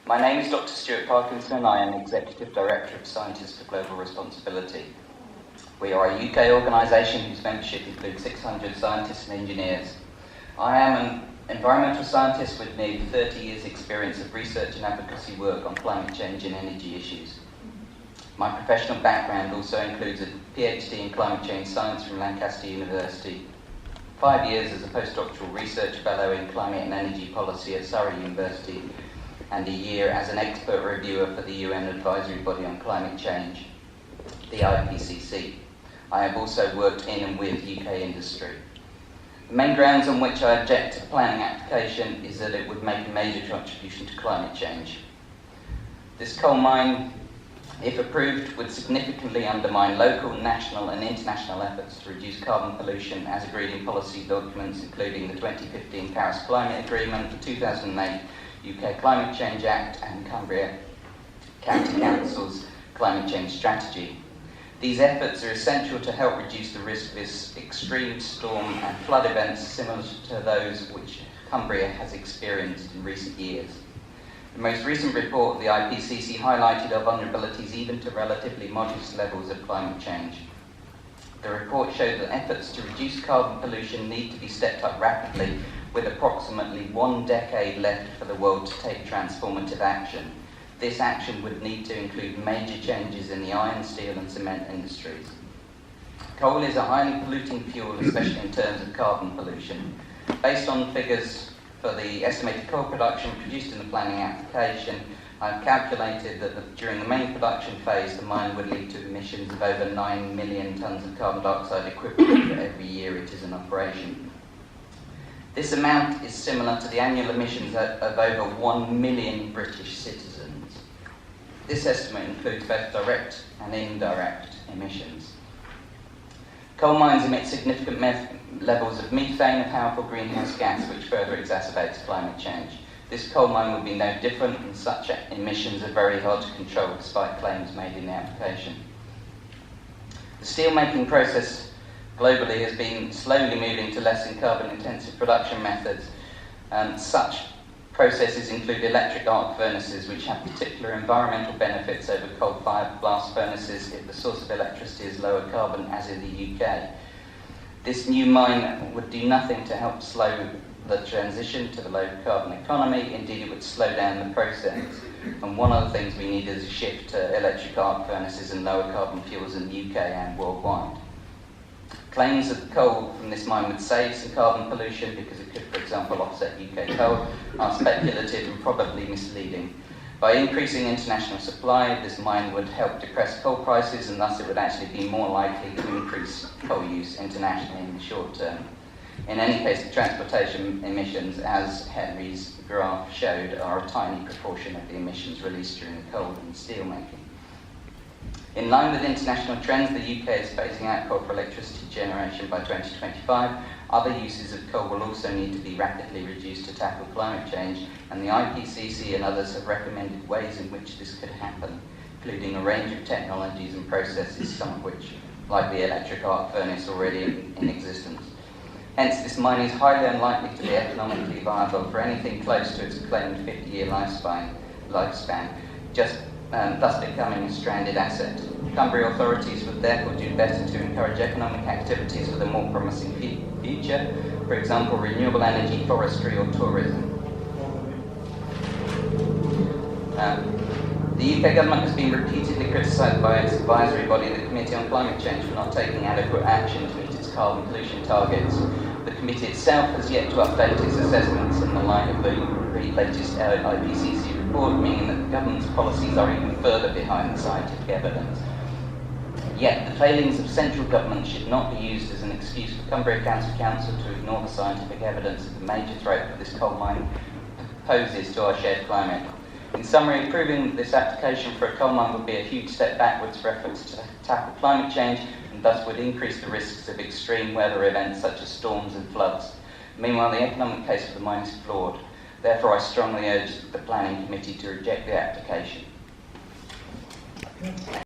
My name is Dr. Stuart Parkinson. I am Executive Director of Scientists for Global Responsibility. We are a UK organisation whose membership includes 600 scientists and engineers. I am an environmental scientist with nearly 30 years' experience of research and advocacy work on climate change and energy issues. My professional background also includes a PhD in climate change science from Lancaster University, 5 years as a postdoctoral research fellow in climate and energy policy at Surrey University, and a year as an expert reviewer for the UN Advisory Body on Climate Change, the IPCC. I have also worked in and with UK industry. The main grounds on which I object to the planning application is that it would make a major contribution to climate change. This coal mine, if approved, would significantly undermine local, national and international efforts to reduce carbon pollution as agreed in policy documents including the 2015 Paris Climate Agreement, the 2008 UK Climate Change Act and Cumbria County Council's Climate Change Strategy. These efforts are essential to help reduce the risk of extreme storm and flood events similar to those which Cumbria has experienced in recent years. The most recent report of the IPCC highlighted our vulnerabilities even to relatively modest levels of climate change. The report showed that efforts to reduce carbon pollution need to be stepped up rapidly, with approximately 1 decade left for the world to take transformative action. This action would need to include major changes in the iron, steel and cement industries. Coal is a highly polluting fuel, especially in terms of carbon pollution. Based on figures for the estimated coal production produced in the planning application, I've calculated that during the main production phase, the mine would lead to emissions of over 9 million tonnes of carbon dioxide equivalent for every year it is in operation. This amount is similar to the annual emissions of over 1 million British citizens. This estimate includes both direct and indirect emissions. Coal mines emit significant levels of methane, a powerful greenhouse gas which further exacerbates climate change. This coal mine would be no different, and such emissions are very hard to control despite claims made in the application. The steelmaking process globally has been slowly moving to less carbon-intensive production methods. Such processes include electric arc furnaces, which have particular environmental benefits over coal-fired blast furnaces if the source of electricity is lower carbon, as in the UK. This new mine would do nothing to help slow the transition to the low-carbon economy. Indeed, it would slow down the process. And one of the things we need is a shift to electric arc furnaces and lower carbon fuels in the UK and worldwide. Claims that the coal from this mine would save some carbon pollution because it could, for example, offset UK coal are speculative and probably misleading. By increasing international supply, this mine would help depress coal prices, and thus it would actually be more likely to increase coal use internationally in the short term. In any case, the transportation emissions, as Henry's graph showed, are a tiny proportion of the emissions released during the coal and steel making. In line with international trends, the UK is phasing out coal for electricity generation by 2025. Other uses of coal will also need to be rapidly reduced to tackle climate change, and the IPCC and others have recommended ways in which this could happen, including a range of technologies and processes, some of which, like the electric arc furnace, already in existence. Hence, this mine is highly unlikely to be economically viable for anything close to its claimed 50-year lifespan, thus becoming a stranded asset. Cumbria authorities would therefore do better to encourage economic activities with a more promising future, for example, renewable energy, forestry or tourism. The UK government has been repeatedly criticised by its advisory body, the Committee on Climate Change, for not taking adequate action to meet its carbon pollution targets. The committee itself has yet to update its assessments in the light of the latest IPCC report, meaning that the government's policies are even further behind the scientific evidence. Yet the failings of central government should not be used as an excuse for Cumbria County Council to ignore the scientific evidence of the major threat that this coal mine poses to our shared climate. In summary, approving this application for a coal mine would be a huge step backwards for efforts to tackle climate change, and thus would increase the risks of extreme weather events such as storms and floods. Meanwhile, the economic case for the mine is flawed. Therefore, I strongly urge the Planning Committee to reject the application.